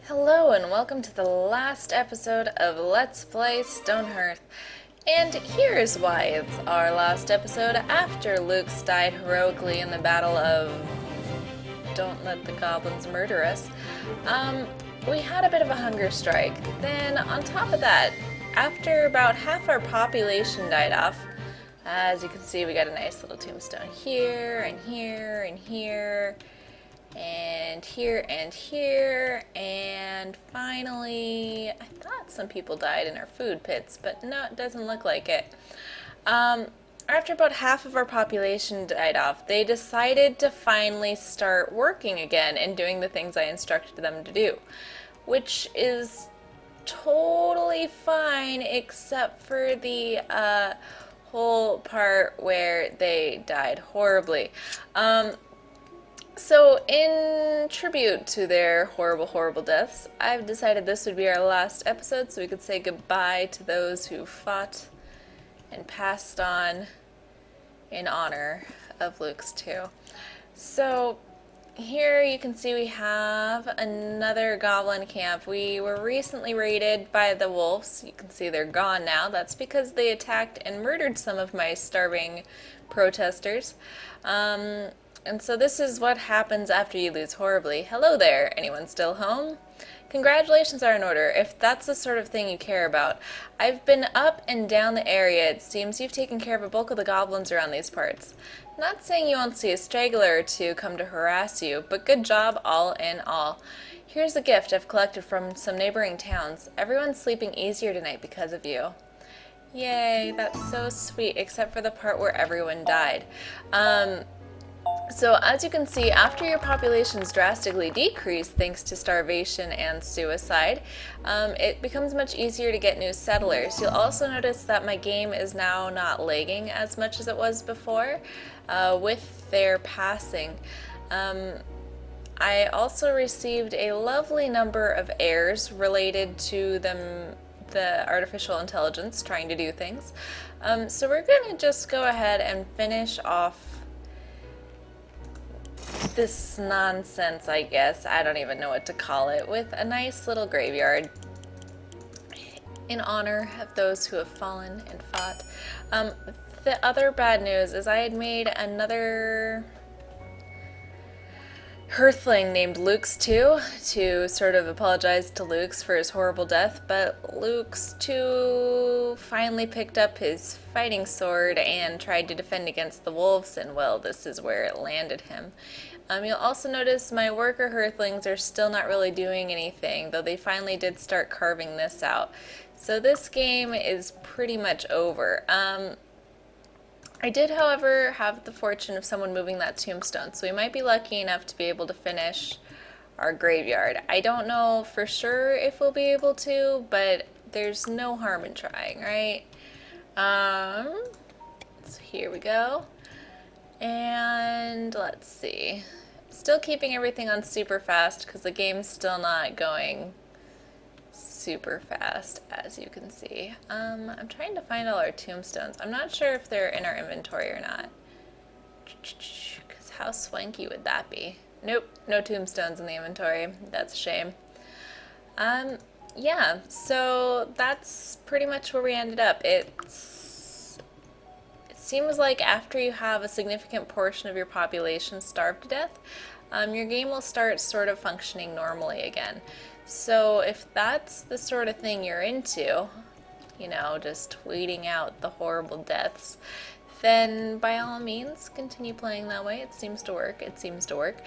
Hello and welcome to the last episode of Let's Play Stonehearth. And here's why it's our last episode after Luke's died heroically in the battle of Don't Let the Goblins Murder Us. We had a bit of a hunger strike. Then on top of that, after about half our population died off, as you can see we got a nice little tombstone here and here and here. And here and here, and finally, I thought some people died in our food pits, but no, it doesn't look like it. After about half of our population died off, they decided to finally start working again and doing the things I instructed them to do, which is totally fine except for the whole part where they died horribly. So, in tribute to their horrible, horrible deaths, I've decided this would be our last episode so we could say goodbye to those who fought and passed on in honor of Luke's too. So, here you can see we have another goblin camp. We were recently raided by the wolves. You can see they're gone now. That's because they attacked and murdered some of my starving protesters. And so this is what happens after you lose horribly. Hello there, anyone still home? Congratulations are in order, if that's the sort of thing you care about. I've been up and down the area. It seems you've taken care of a bulk of the goblins around these parts. Not saying you won't see a straggler or two come to harass you, but good job all in all. Here's a gift I've collected from some neighboring towns. Everyone's sleeping easier tonight because of you. Yay, that's so sweet, except for the part where everyone died. So as you can see, after your populations drastically decrease thanks to starvation and suicide, it becomes much easier to get new settlers. You'll also notice that my game is now not lagging as much as it was before with their passing. I also received a lovely number of errors related to the artificial intelligence trying to do things. So we're going to just go ahead and finish off this nonsense, I guess, I don't even know what to call it, with a nice little graveyard in honor of those who have fallen and fought. The other bad news is I had made another Hearthling named Luke's 2 to sort of apologize to Luke's for his horrible death, but Luke's 2 finally picked up his fighting sword and tried to defend against the wolves, and well, this is where it landed him. You'll also notice my worker Hearthlings are still not really doing anything, though they finally did start carving this out. So this game is pretty much over. I did, however, have the fortune of someone moving that tombstone, so we might be lucky enough to be able to finish our graveyard. I don't know for sure if we'll be able to, but there's no harm in trying, right? So here we go. And let's see. Still keeping everything on super fast because the game's still not going super fast, as you can see. I'm trying to find all our tombstones. I'm not sure if they're in our inventory or not. Because how swanky would that be? Nope, no tombstones in the inventory. That's a shame. Yeah, so that's pretty much where we ended up. It seems like after you have a significant portion of your population starved to death, your game will start sort of functioning normally again. So if that's the sort of thing you're into, you know, just waiting out the horrible deaths, then by all means continue playing that way. It seems to work. It seems to work.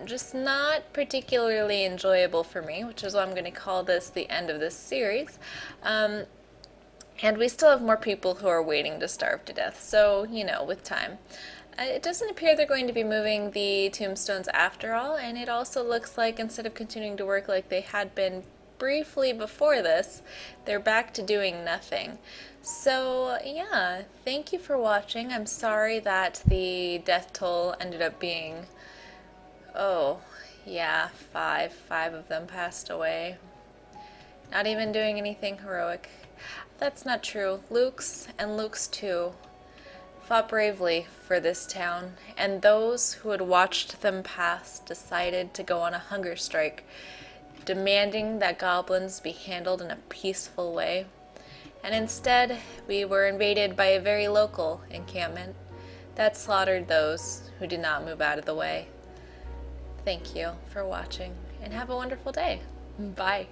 Just not particularly enjoyable for me, which is why I'm going to call this the end of this series. And we still have more people who are waiting to starve to death, so, you know, with time. It doesn't appear they're going to be moving the tombstones after all, and it also looks like instead of continuing to work like they had been briefly before this, they're back to doing nothing. So, yeah, thank you for watching. I'm sorry that the death toll ended up being, oh, yeah, 5. 5 of them passed away. Not even doing anything heroic. That's not true. Luke's and Luke's 2 fought bravely for this town, and those who had watched them pass decided to go on a hunger strike demanding that goblins be handled in a peaceful way. And instead, we were invaded by a very local encampment that slaughtered those who did not move out of the way. Thank you for watching, and have a wonderful day. Bye.